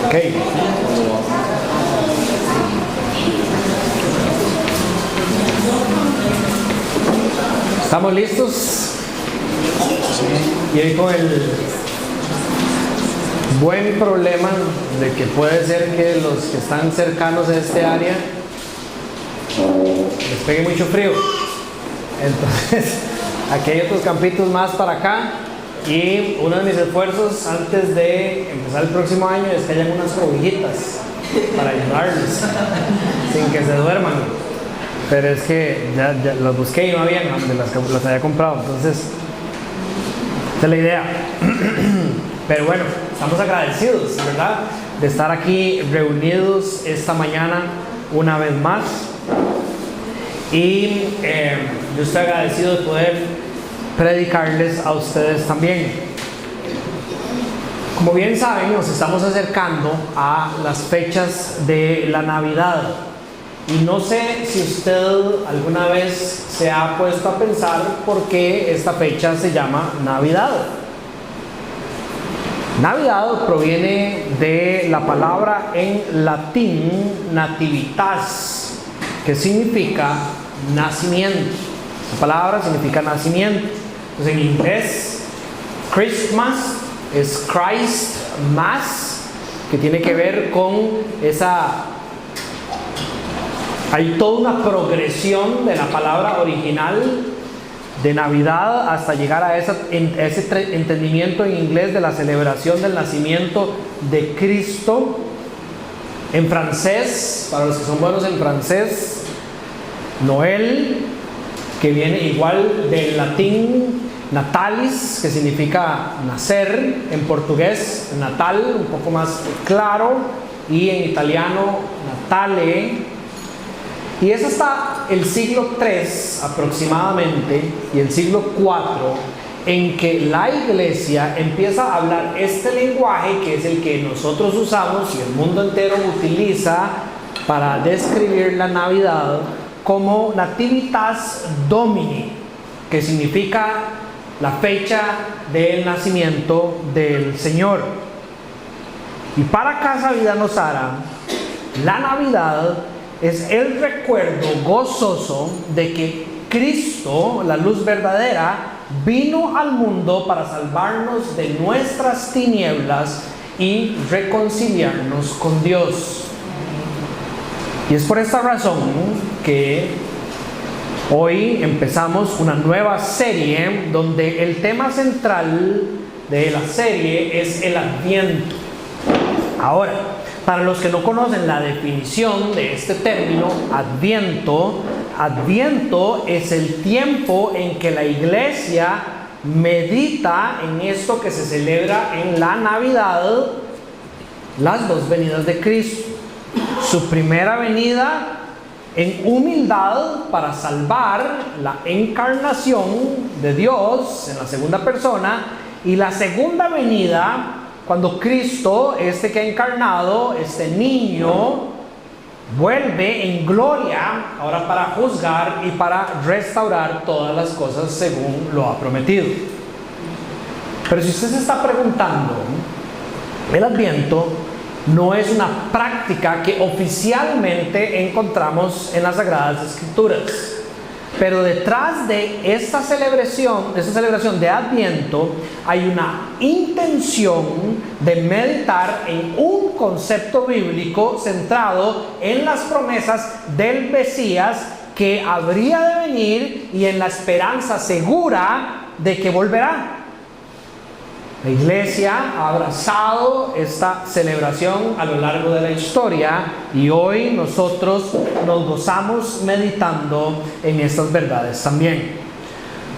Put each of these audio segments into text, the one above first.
Ok. ¿Estamos listos? Y hoy con el buen problema de que puede ser que los que están cercanos a este área les pegue mucho frío. Entonces, aquí hay otros campitos más para acá. Y uno de mis esfuerzos antes de empezar el próximo año es que hayan unas cobijitas para ayudarles sin que se duerman. Pero es que ya las busqué y no habían, las había comprado. Entonces, esa es la idea. Pero bueno, estamos agradecidos, ¿verdad?, de estar aquí reunidos esta mañana una vez más. Y yo estoy agradecido de poder predicarles a ustedes también. Como bien saben, nos estamos acercando a las fechas de la Navidad. Y no sé si usted alguna vez se ha puesto a pensar por qué esta fecha se llama Navidad. Navidad proviene de la palabra en latín nativitas, que significa nacimiento. La palabra significa nacimiento. Entonces en inglés, Christmas es Christ Mass, que tiene que ver con esa... Hay toda una progresión de la palabra original de Navidad hasta llegar a ese entendimiento en inglés de la celebración del nacimiento de Cristo. En francés, para los que son buenos en francés, Noel, que viene igual del latín natalis, que significa nacer, en portugués natal, un poco más claro, y en italiano natale. Y es hasta el siglo III aproximadamente y el siglo IV en que la iglesia empieza a hablar este lenguaje que es el que nosotros usamos y el mundo entero utiliza para describir la Navidad como Nativitas Domini, que significa la fecha del nacimiento del Señor. Y para Casa Vida Nosara, la Navidad es el recuerdo gozoso de que Cristo, la luz verdadera, vino al mundo para salvarnos de nuestras tinieblas y reconciliarnos con Dios. Y es por esta razón que hoy empezamos una nueva serie donde el tema central de la serie es el Adviento. Ahora, para los que no conocen la definición de este término, Adviento es el tiempo en que la iglesia medita en esto que se celebra en la Navidad, las dos venidas de Cristo. Su primera venida en humildad para salvar la encarnación de Dios en la segunda persona, y la segunda venida cuando Cristo, que ha encarnado, este niño, vuelve en gloria ahora para juzgar y para restaurar todas las cosas según lo ha prometido. Pero si usted se está preguntando, el Adviento no es una práctica que oficialmente encontramos en las Sagradas Escrituras. Pero detrás de esta celebración de Adviento hay una intención de meditar en un concepto bíblico centrado en las promesas del Mesías que habría de venir y en la esperanza segura de que volverá. La iglesia ha abrazado esta celebración a lo largo de la historia y hoy nosotros nos gozamos meditando en estas verdades también.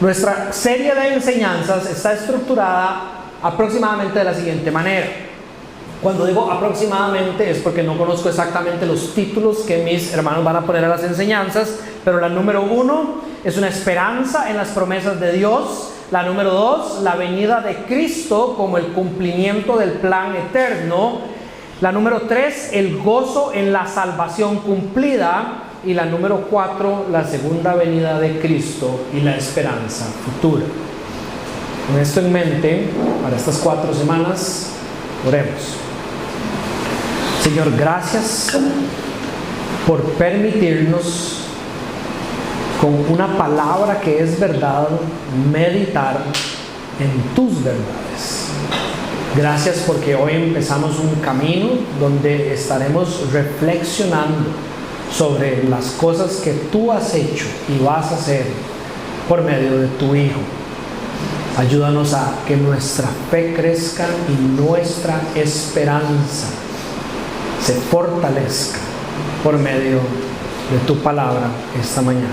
Nuestra serie de enseñanzas está estructurada aproximadamente de la siguiente manera. Cuando digo aproximadamente es porque no conozco exactamente los títulos que mis hermanos van a poner a las enseñanzas, pero la número 1 es una esperanza en las promesas de Dios. La número 2, la venida de Cristo como el cumplimiento del plan eterno. La número 3, el gozo en la salvación cumplida. Y la número 4, la segunda venida de Cristo y la esperanza futura. Con esto en mente, para estas 4 semanas, oremos. Señor, gracias por permitirnos, con una palabra que es verdad, meditar en tus verdades. Gracias porque hoy empezamos un camino donde estaremos reflexionando sobre las cosas que tú has hecho y vas a hacer por medio de tu Hijo. Ayúdanos a que nuestra fe crezca y nuestra esperanza se fortalezca por medio de tu palabra esta mañana.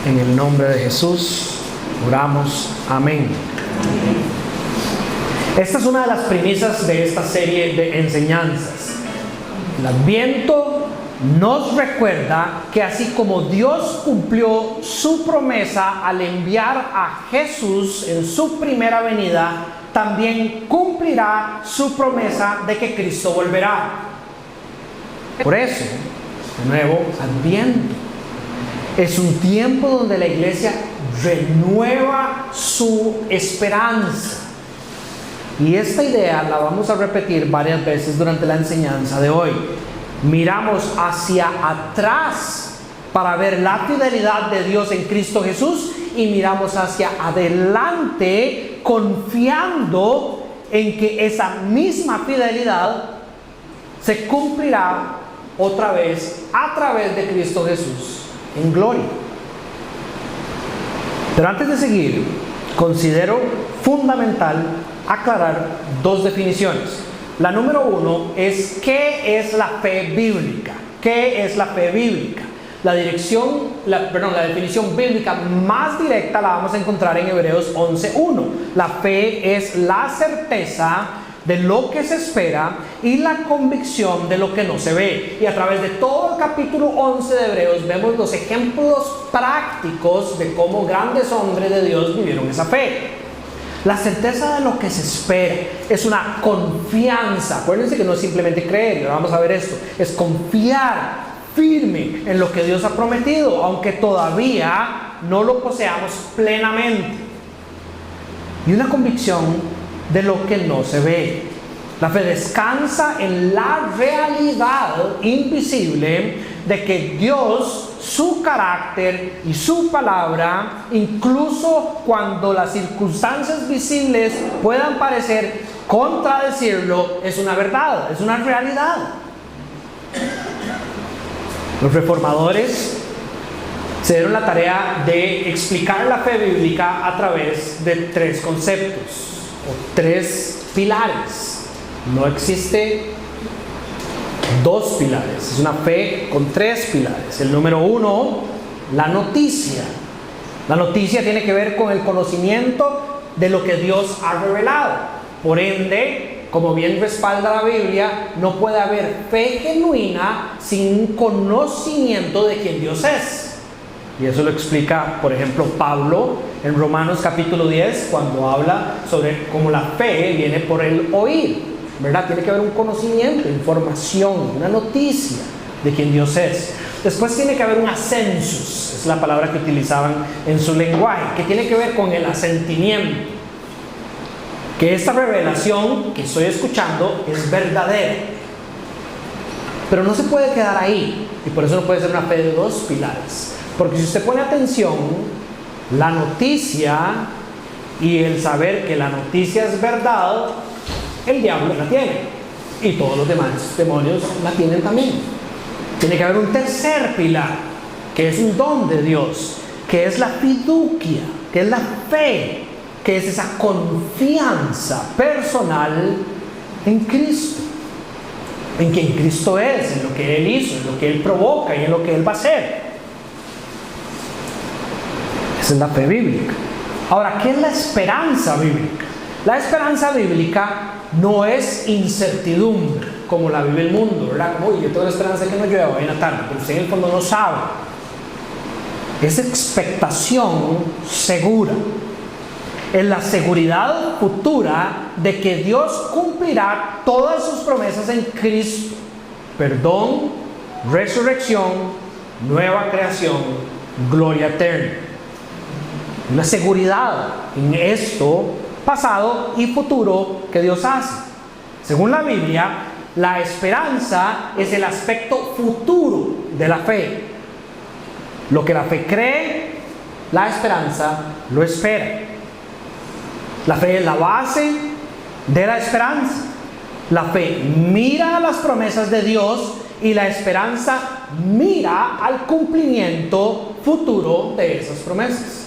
En el nombre de Jesús oramos. Amén. Esta es una de las premisas de esta serie de enseñanzas. El Adviento nos recuerda que así como Dios cumplió su promesa al enviar a Jesús en su primera venida, también cumplirá su promesa de que Cristo volverá. Por eso, de nuevo, Adviento es un tiempo donde la iglesia renueva su esperanza. Y esta idea la vamos a repetir varias veces durante la enseñanza de hoy. Miramos hacia atrás para ver la fidelidad de Dios en Cristo Jesús y miramos hacia adelante confiando en que esa misma fidelidad se cumplirá otra vez a través de Cristo Jesús en gloria. Pero antes de seguir, considero fundamental aclarar 2 definiciones. La número 1 es ¿qué es la fe bíblica? ¿Qué es la fe bíblica? La definición bíblica más directa la vamos a encontrar en Hebreos 11:1. La fe es la certeza de lo que se espera y la convicción de lo que no se ve. Y a través de todo el capítulo 11 de Hebreos vemos los ejemplos prácticos de cómo grandes hombres de Dios vivieron esa fe. La certeza de lo que se espera es una confianza. Acuérdense que no es simplemente creer, y ahora vamos a ver esto. Es confiar firme en lo que Dios ha prometido, aunque todavía no lo poseamos plenamente. Y una convicción de lo que no se ve. La fe descansa en la realidad invisible de que Dios, su carácter y su palabra, incluso cuando las circunstancias visibles puedan parecer contradecirlo, es una verdad, es una realidad. Los reformadores se dieron la tarea de explicar la fe bíblica a través de 3 conceptos o 3 pilares. No existe 2 pilares, es una fe con 3 pilares. El número 1, la noticia. La noticia tiene que ver con el conocimiento de lo que Dios ha revelado. Por ende, como bien respalda la Biblia, no puede haber fe genuina sin un conocimiento de quién Dios es. Y eso lo explica, por ejemplo, Pablo en Romanos capítulo 10, cuando habla sobre cómo la fe viene por el oír, ¿verdad? Tiene que haber un conocimiento, información, una noticia de quién Dios es. Después tiene que haber un ascensus, es la palabra que utilizaban en su lenguaje, que tiene que ver con el asentimiento. Que esta revelación que estoy escuchando es verdadera. Pero no se puede quedar ahí, y por eso no puede ser una fe de 2 pilares. Porque si usted pone atención, la noticia y el saber que la noticia es verdad, el diablo la tiene. Y todos los demás demonios la tienen también. Tiene que haber un tercer pilar, que es un don de Dios, que es la fiducia, que es la fe, que es esa confianza personal en Cristo. En quien Cristo es, en lo que Él hizo, en lo que Él provoca y en lo que Él va a hacer. Esa es la fe bíblica. Ahora, ¿qué es la esperanza bíblica? La esperanza bíblica no es incertidumbre, como la vive el mundo, ¿verdad? Como, yo tengo la esperanza de que no llueva hoy en la tarde, pero usted en el fondo no sabe. Es expectación segura. Es la seguridad futura de que Dios cumplirá todas sus promesas en Cristo. Perdón, resurrección, nueva creación, gloria eterna. Una seguridad en esto pasado y futuro que Dios hace. Según la Biblia, la esperanza es el aspecto futuro de la fe. Lo que la fe cree, la esperanza lo espera. La fe es la base de la esperanza. La fe mira a las promesas de Dios y la esperanza mira al cumplimiento futuro de esas promesas.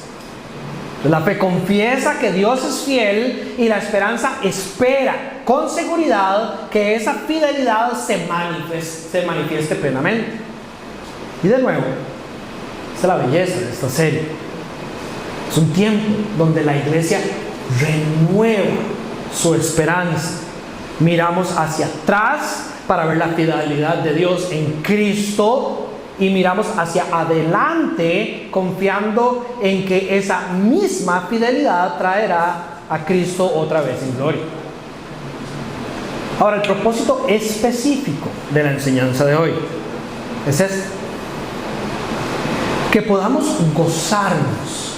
La fe confiesa que Dios es fiel y la esperanza espera con seguridad que esa fidelidad se manifieste plenamente. Y de nuevo, esta es la belleza de esta serie. Es un tiempo donde la iglesia renueva su esperanza. Miramos hacia atrás para ver la fidelidad de Dios en Cristo y miramos hacia adelante confiando en que esa misma fidelidad traerá a Cristo otra vez en gloria. Ahora, el propósito específico de la enseñanza de hoy es este: que podamos gozarnos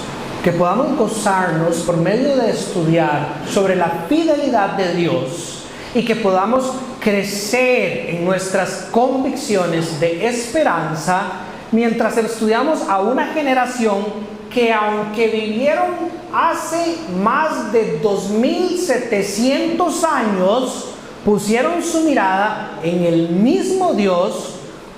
por medio de estudiar sobre la fidelidad de Dios y que podamos crecer en nuestras convicciones de esperanza mientras estudiamos a una generación que, aunque vivieron hace más de 2700 años, pusieron su mirada en el mismo Dios,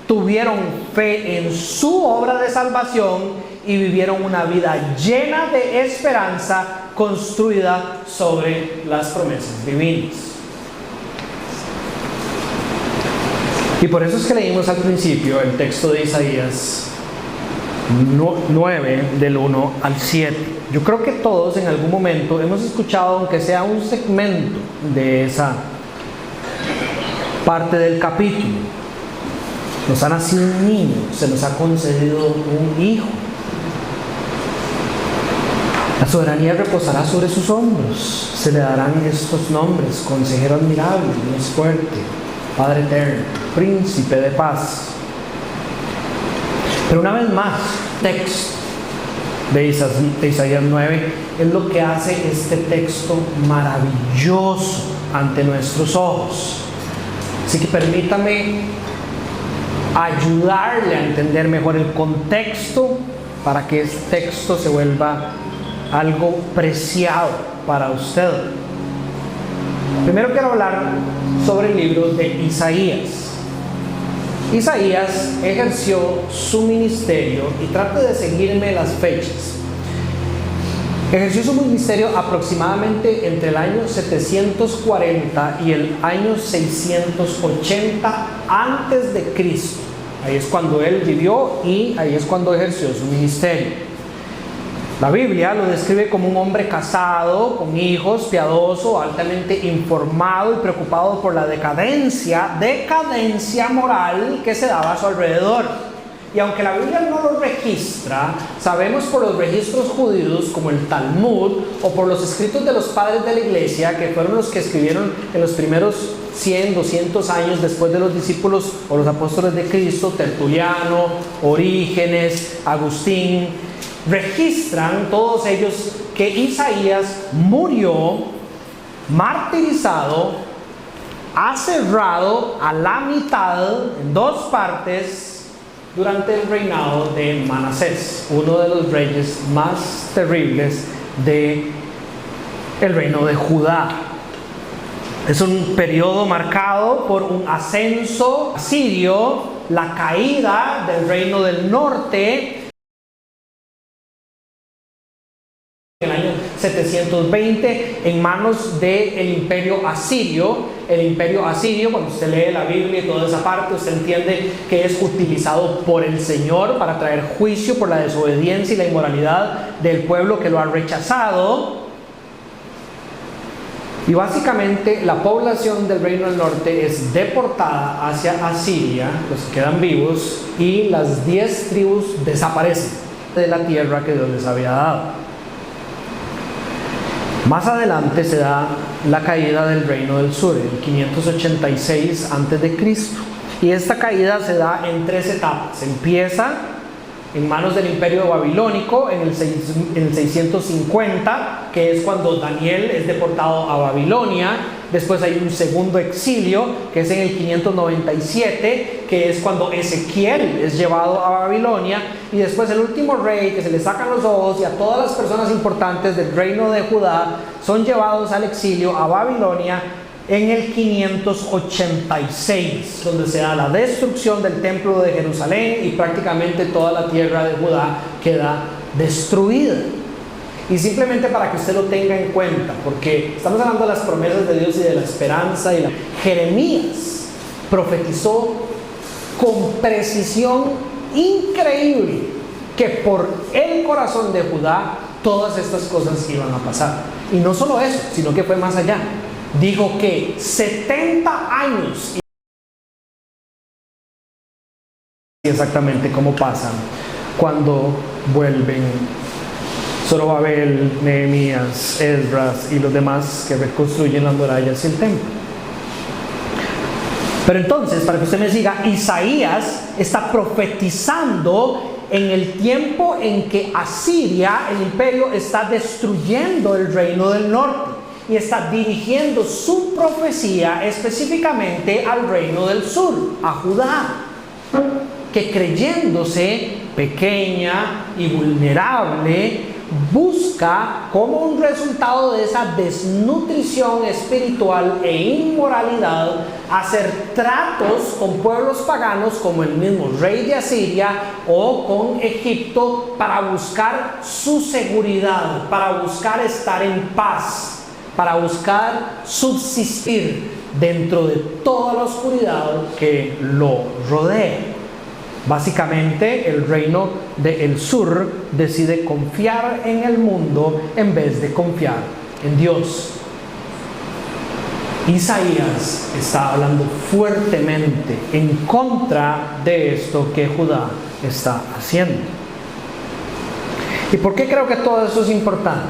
tuvieron fe en su obra de salvación y vivieron una vida llena de esperanza construida sobre las promesas divinas. Y por eso es que leímos al principio el texto de Isaías 9, del 1 al 7. Yo creo que todos en algún momento hemos escuchado, aunque sea un segmento de esa parte del capítulo. Nos ha nacido un niño, se nos ha concedido un hijo. La soberanía reposará sobre sus hombros. Se le darán estos nombres: Consejero admirable, Dios fuerte, Padre eterno, Príncipe de paz. Pero una vez más, texto de Isaías 9 es lo que hace este texto maravilloso ante nuestros ojos. Así que permítame ayudarle a entender mejor el contexto para que este texto se vuelva algo preciado para usted. Primero quiero hablar sobre el libro de Isaías. Isaías ejerció su ministerio, y trate de seguirme las fechas. Ejerció su ministerio aproximadamente entre el año 740 y el año 680 antes de Cristo. Ahí es cuando él vivió y ahí es cuando ejerció su ministerio. La Biblia lo describe como un hombre casado, con hijos, piadoso, altamente informado y preocupado por la decadencia moral que se daba a su alrededor. Y aunque la Biblia no lo registra, sabemos por los registros judíos como el Talmud o por los escritos de los padres de la iglesia, que fueron los que escribieron en los primeros 100, 200 años después de los discípulos o los apóstoles de Cristo, Tertuliano, Orígenes, Agustín, registran todos ellos que Isaías murió martirizado, aserrado a la mitad, en dos partes, durante el reinado de Manasés, uno de los reyes más terribles del reino de Judá. Es un periodo marcado por un ascenso asirio, la caída del reino del norte en el año 720 en manos del imperio asirio. El imperio asirio, cuando usted lee la Biblia y toda esa parte, usted entiende que es utilizado por el Señor para traer juicio por la desobediencia y la inmoralidad del pueblo que lo ha rechazado. Y básicamente la población del reino del norte es deportada hacia Asiria, los que quedan vivos, y las 10 tribus desaparecen de la tierra que Dios les había dado. Más adelante se da la caída del reino del sur, en 586 a.C. Y esta caída se da en 3 etapas. Empieza en manos del imperio babilónico en el 650, que es cuando Daniel es deportado a Babilonia. Después hay un segundo exilio, que es en el 597, que es cuando Ezequiel es llevado a Babilonia. Y después el último rey, que se le sacan los ojos, y a todas las personas importantes del reino de Judá son llevados al exilio a Babilonia en el 586, donde se da la destrucción del templo de Jerusalén y prácticamente toda la tierra de Judá queda destruida. Y simplemente para que usted lo tenga en cuenta, porque estamos hablando de las promesas de Dios y de la esperanza. Jeremías profetizó con precisión increíble que por el corazón de Judá todas estas cosas iban a pasar. Y no solo eso, sino que fue más allá. Dijo que 70 años, y exactamente cómo pasan cuando vuelven Zorobabel, Nehemías, Esdras y los demás que reconstruyen las murallas y el templo. Pero entonces, para que usted me siga, Isaías está profetizando en el tiempo en que Asiria, el imperio, está destruyendo el reino del norte y está dirigiendo su profecía específicamente al reino del sur, a Judá, que creyéndose pequeña y vulnerable, busca como un resultado de esa desnutrición espiritual e inmoralidad hacer tratos con pueblos paganos como el mismo rey de Asiria o con Egipto para buscar su seguridad, para buscar estar en paz, para buscar subsistir dentro de toda la oscuridad que lo rodea. Básicamente, el reino del sur decide confiar en el mundo en vez de confiar en Dios. Isaías está hablando fuertemente en contra de esto que Judá está haciendo. ¿Y por qué creo que todo eso es importante?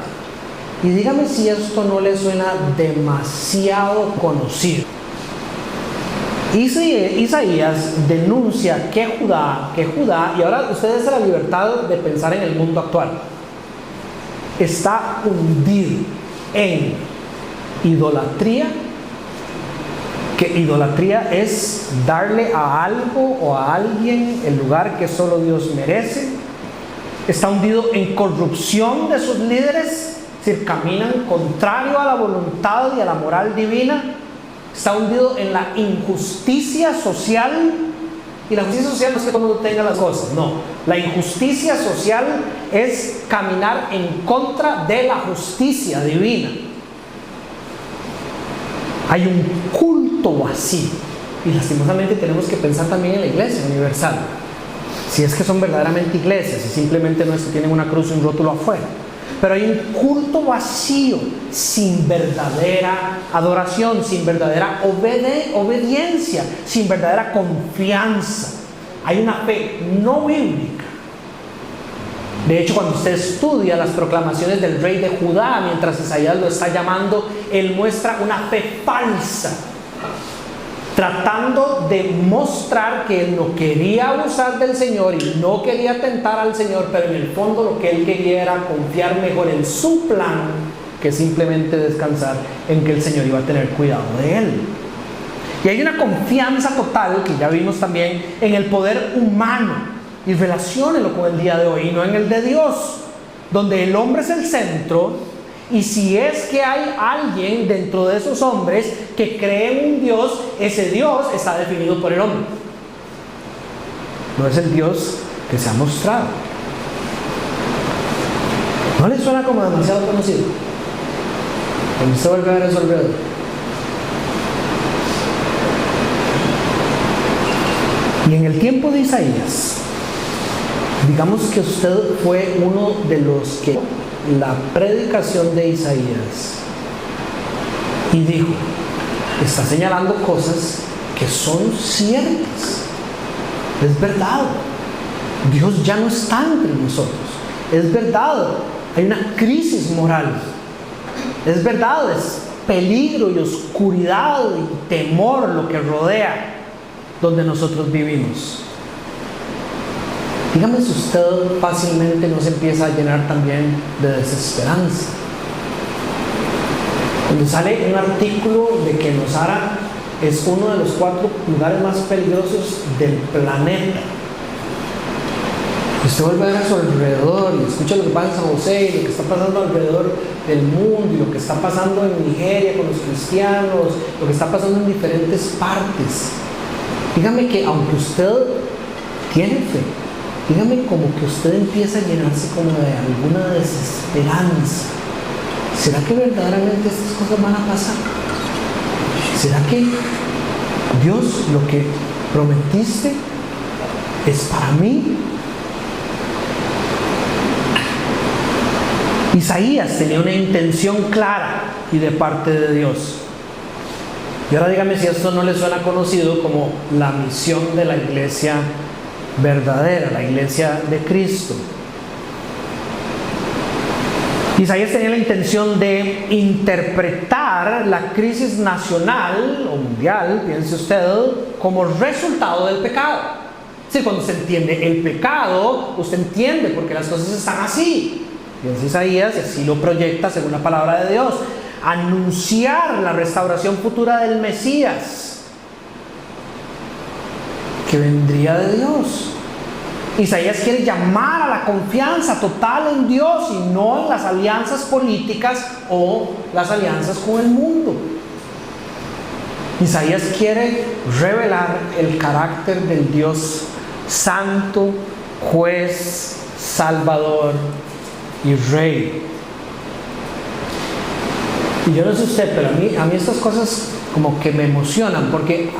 Y dígame si esto no le suena demasiado conocido. Isaías denuncia que Judá, y ahora ustedes tienen la libertad de pensar en el mundo actual, está hundido en idolatría, que idolatría es darle a algo o a alguien el lugar que solo Dios merece. Está hundido en corrupción de sus líderes, es decir, caminan contrario a la voluntad y a la moral divina. Está hundido en la injusticia social. Y la justicia social no es que todo el mundo tenga las cosas, no. La injusticia social es caminar en contra de la justicia divina. Hay un culto vacío. Y lastimosamente tenemos que pensar también en la iglesia universal. Si es que son verdaderamente iglesias y simplemente no es que tienen una cruz y un rótulo afuera. Pero hay un culto vacío, sin verdadera adoración, sin verdadera obediencia, sin verdadera confianza. Hay una fe no bíblica. De hecho, cuando usted estudia las proclamaciones del rey de Judá, mientras Isaías lo está llamando, él muestra una fe falsa, tratando de mostrar que él no quería abusar del Señor y no quería tentar al Señor, pero en el fondo lo que él quería era confiar mejor en su plan que simplemente descansar en que el Señor iba a tener cuidado de él. Y hay una confianza total, que ya vimos también, en el poder humano, y relaciónelo con el día de hoy, y no en el de Dios, donde el hombre es el centro. Y si es que hay alguien dentro de esos hombres que cree en un Dios, ese Dios está definido por el hombre. No es el Dios que se ha mostrado. ¿No le suena como demasiado conocido? Cuando usted vuelve a ver eso alrededor. Y en el tiempo de Isaías, digamos que usted fue uno de los que la predicación de Isaías y dijo, está señalando cosas que son ciertas, es verdad, Dios ya no está entre nosotros, es verdad, hay una crisis moral, es verdad, es peligro y oscuridad y temor lo que rodea donde nosotros vivimos. Dígame si usted fácilmente no se empieza a llenar también de desesperanza. Cuando sale un artículo de que Nosara es uno de los 4 lugares más peligrosos del planeta, usted vuelve a ver a su alrededor y escucha lo que pasa en San José y lo que está pasando alrededor del mundo y lo que está pasando en Nigeria con los cristianos, lo que está pasando en diferentes partes. Dígame que aunque usted tiene fe, dígame como que usted empieza a llenarse como de alguna desesperanza. ¿Será que verdaderamente estas cosas van a pasar? ¿Será que Dios, lo que prometiste es para mí? Isaías tenía una intención clara y de parte de Dios. Y ahora dígame si esto no le suena conocido como la misión de la iglesia verdadera, la iglesia de Cristo. Isaías tenía la intención de interpretar la crisis nacional o mundial, piense usted, como resultado del pecado. Es decir, cuando se entiende el pecado, usted entiende por qué las cosas están así. Piensa Isaías, y así lo proyecta según la palabra de Dios. Anunciar la restauración futura del Mesías, que vendría de Dios. Isaías quiere llamar a la confianza total en Dios y no en las alianzas políticas o las alianzas con el mundo. Isaías quiere revelar el carácter del Dios santo, juez, salvador y rey. Y yo no sé usted, pero a mí estas cosas como que me emocionan, porque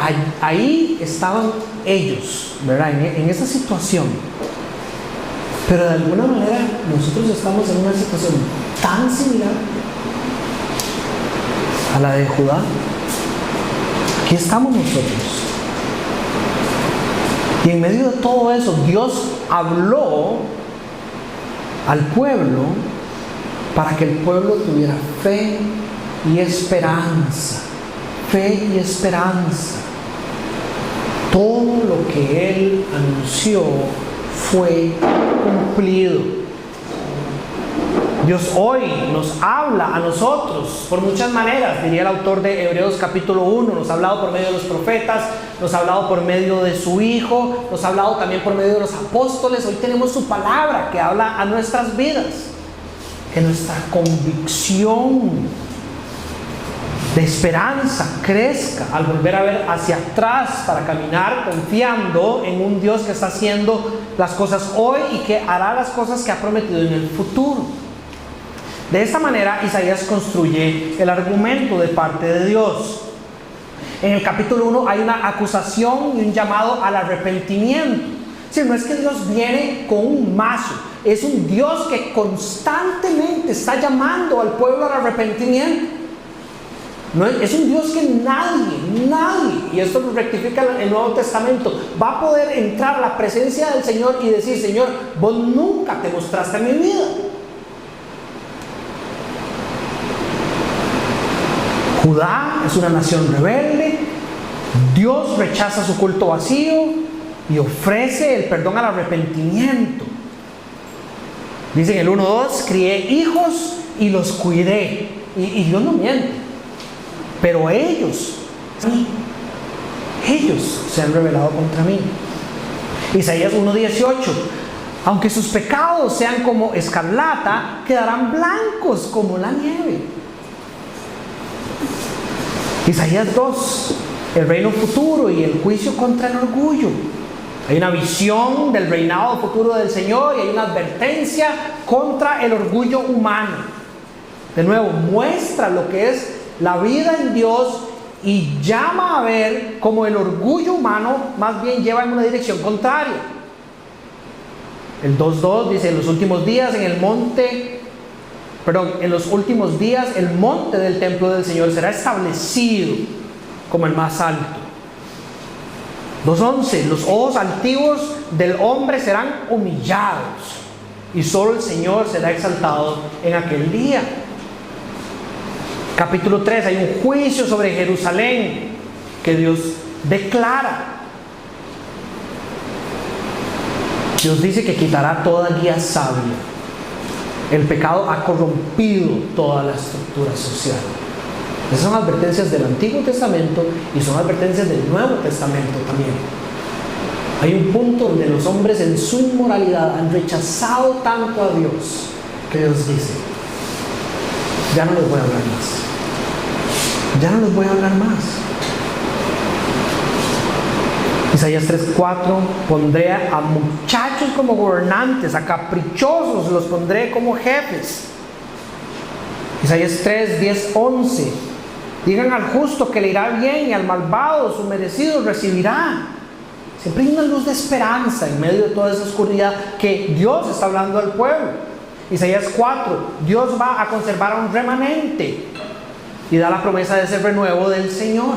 ahí estaban ellos, ¿verdad? En esa situación. Pero de alguna manera nosotros estamos en una situación tan similar a la de Judá. Aquí estamos nosotros. Y en medio de todo eso, Dios habló al pueblo para que el pueblo tuviera fe y esperanza. Fe y esperanza. Todo lo que Él anunció fue cumplido. Dios hoy nos habla a nosotros por muchas maneras, diría el autor de Hebreos capítulo 1. Nos ha hablado por medio de los profetas, nos ha hablado por medio de su Hijo, nos ha hablado también por medio de los apóstoles. Hoy tenemos su palabra que habla a nuestras vidas. Que nuestra convicción de esperanza crezca al volver a ver hacia atrás para caminar confiando en un Dios que está haciendo las cosas hoy y que hará las cosas que ha prometido en el futuro. De esta manera Isaías construye el argumento de parte de Dios. En el capítulo 1 hay una acusación y un llamado al arrepentimiento. Si no es que Dios viene con un mazo, es un Dios que constantemente está llamando al pueblo al arrepentimiento. No, es un Dios que nadie, y esto lo rectifica el Nuevo Testamento, va a poder entrar a la presencia del Señor y decir: Señor, vos nunca te mostraste en mi vida. Judá es una nación rebelde. Dios rechaza su culto vacío y ofrece el perdón al arrepentimiento. Dice en el 1:2: crié hijos y los cuidé. Y Dios no miente. Pero ellos se han rebelado contra mí. Isaías 1:18: aunque sus pecados sean como escarlata, quedarán blancos como la nieve. Isaías 2: el reino futuro y el juicio contra el orgullo. Hay una visión del reinado futuro del Señor y hay una advertencia contra el orgullo humano. De nuevo, muestra lo que es la vida en Dios y llama a ver cómo el orgullo humano más bien lleva en una dirección contraria. El 2:2 dice: en los últimos días el monte del templo del Señor será establecido como el más alto. 2:11: los ojos altivos del hombre serán humillados y solo el Señor será exaltado en aquel día. Capítulo 3: hay un juicio sobre Jerusalén que Dios declara. Dios dice que quitará toda guía sabia. El pecado ha corrompido toda la estructura social. Esas son advertencias del Antiguo Testamento y son advertencias del Nuevo Testamento también. Hay un punto donde los hombres en su inmoralidad han rechazado tanto a Dios que Dios dice: ya no les voy a hablar más. Ya no les voy a hablar más. Isaías 3:4: pondré a muchachos como gobernantes, a caprichosos los pondré como jefes. Isaías 3:10-11: digan al justo que le irá bien y al malvado su merecido recibirá. Siempre hay una luz de esperanza en medio de toda esa oscuridad que Dios está hablando al pueblo. Isaías 4: Dios va a conservar a un remanente y da la promesa de ese renuevo del Señor.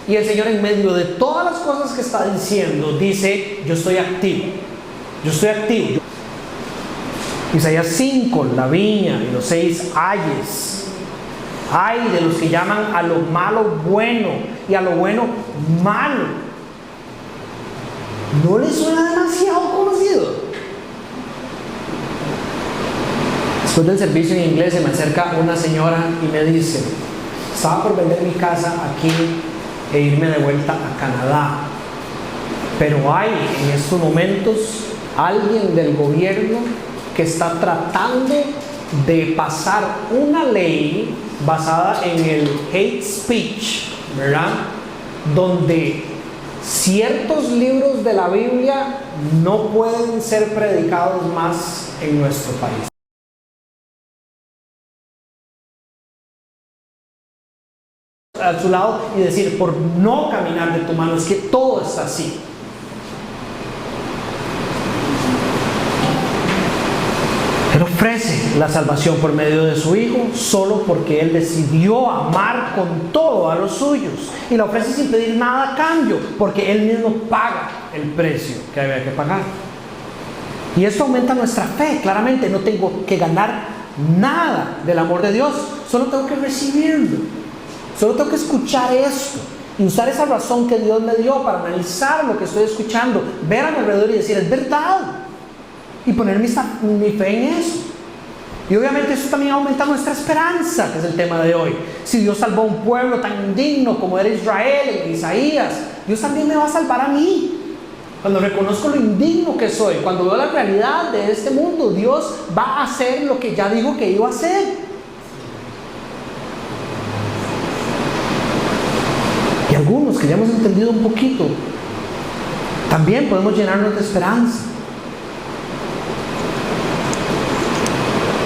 Y el Señor, en medio de todas las cosas que está diciendo, dice: yo estoy activo. Yo estoy activo. Isaías 5: la viña y los 6 ayes. Ay de los que llaman a lo malo bueno y a lo bueno malo. ¿No les suena demasiado conocido? Después del servicio en inglés se me acerca una señora y me dice: estaba por vender mi casa aquí e irme de vuelta a Canadá, pero hay en estos momentos alguien del gobierno que está tratando de pasar una ley basada en el hate speech, ¿verdad? Donde ciertos libros de la Biblia no pueden ser predicados más en nuestro país. A su lado y decir: por no caminar de tu mano, es que todo está así. Él ofrece la salvación por medio de su Hijo solo porque Él decidió amar con todo a los suyos, y la ofrece sin pedir nada a cambio, porque Él mismo paga el precio que había que pagar. Y esto aumenta nuestra fe. Claramente no tengo que ganar nada del amor de Dios, solo tengo que recibirlo. Solo tengo que escuchar esto y usar esa razón que Dios me dio para analizar lo que estoy escuchando, ver a mi alrededor y decir: es verdad, y poner mi fe en eso. Y obviamente eso también aumenta nuestra esperanza, que es el tema de hoy. Si Dios salvó a un pueblo tan indigno como era Israel en Isaías, Dios también me va a salvar a mí. Cuando reconozco lo indigno que soy, cuando veo la realidad de este mundo, Dios va a hacer lo que ya dijo que iba a hacer. Y algunos que ya hemos entendido un poquito, también podemos llenarnos de esperanza.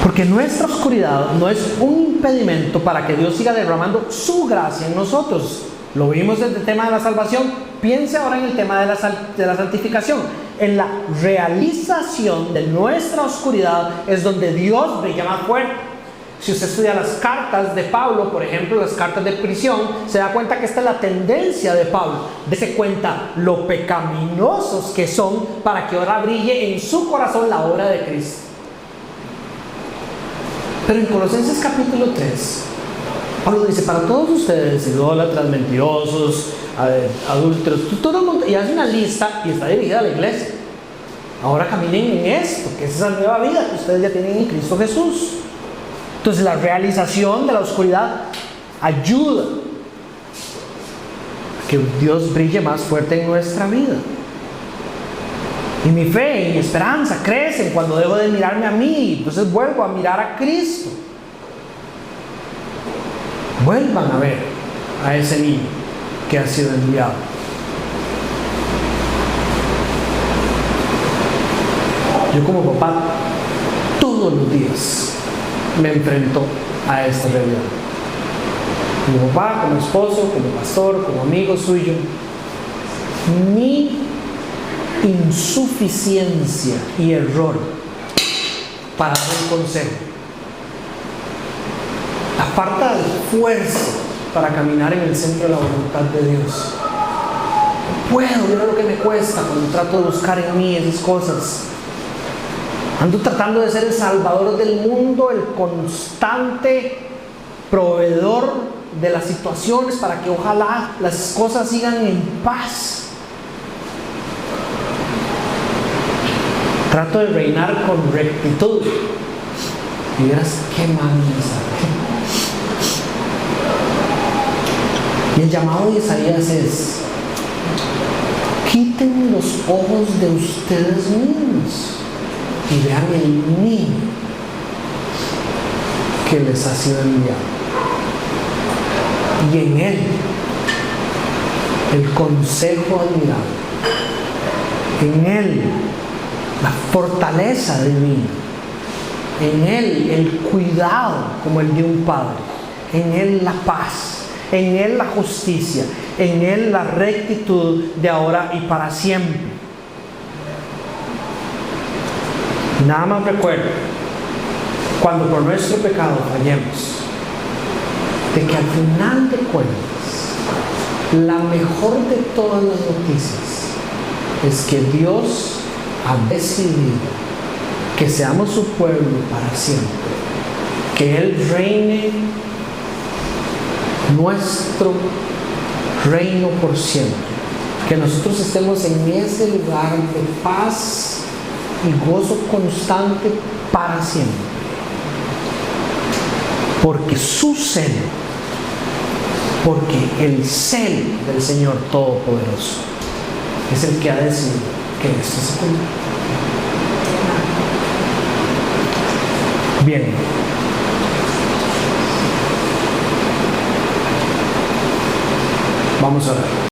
Porque nuestra oscuridad no es un impedimento para que Dios siga derramando su gracia en nosotros. Lo vimos desde el tema de la salvación. Piense ahora en el tema de la santificación. En la realización de nuestra oscuridad es donde Dios brilla más fuerte. Si usted estudia las cartas de Pablo, por ejemplo, las cartas de prisión, se da cuenta que esta es la tendencia de Pablo. Dese cuenta lo pecaminosos que son para que ahora brille en su corazón la obra de Cristo. Pero en Colosenses capítulo 3, Pablo dice: para todos ustedes, idólatras, mentirosos, adúlteros, todo el mundo, y hace una lista y está dirigida a la iglesia. Ahora caminen en esto, que es esa nueva vida que ustedes ya tienen en Cristo Jesús. Entonces la realización de la oscuridad ayuda a que Dios brille más fuerte en nuestra vida. Y mi fe y mi esperanza crecen cuando dejo de mirarme a mí, entonces vuelvo a mirar a Cristo. Vuelvan a ver a ese niño que ha sido enviado. Yo como papá todos los días me enfrento a esta realidad. Como papá, como esposo, como pastor, como amigo suyo, mi insuficiencia y error para dar un consejo, la falta de fuerza para caminar en el centro de la voluntad de Dios. No puedo, mira lo que me cuesta cuando trato de buscar en mí esas cosas. Ando tratando de ser el salvador del mundo, el constante proveedor de las situaciones para que ojalá las cosas sigan en paz. Trato de reinar con rectitud. Y verás qué mal me sale. Y el llamado de Isaías es: quiten los ojos de ustedes mismos y vean el niño que les ha sido enviado. Y en él el consejo admirable, en él la fortaleza divina, en él el cuidado como el de un padre, en él la paz, en él la justicia, en él la rectitud de ahora y para siempre. Nada más recuerdo, cuando por nuestro pecado fallemos, de que al final de cuentas, la mejor de todas las noticias es que Dios ha decidido que seamos su pueblo para siempre, que Él reine nuestro reino por siempre, que nosotros estemos en ese lugar de paz y gozo constante para siempre, porque su celo, porque el celo del Señor Todopoderoso es el que ha decidido que esto se cumpla. Bien, vamos a ver.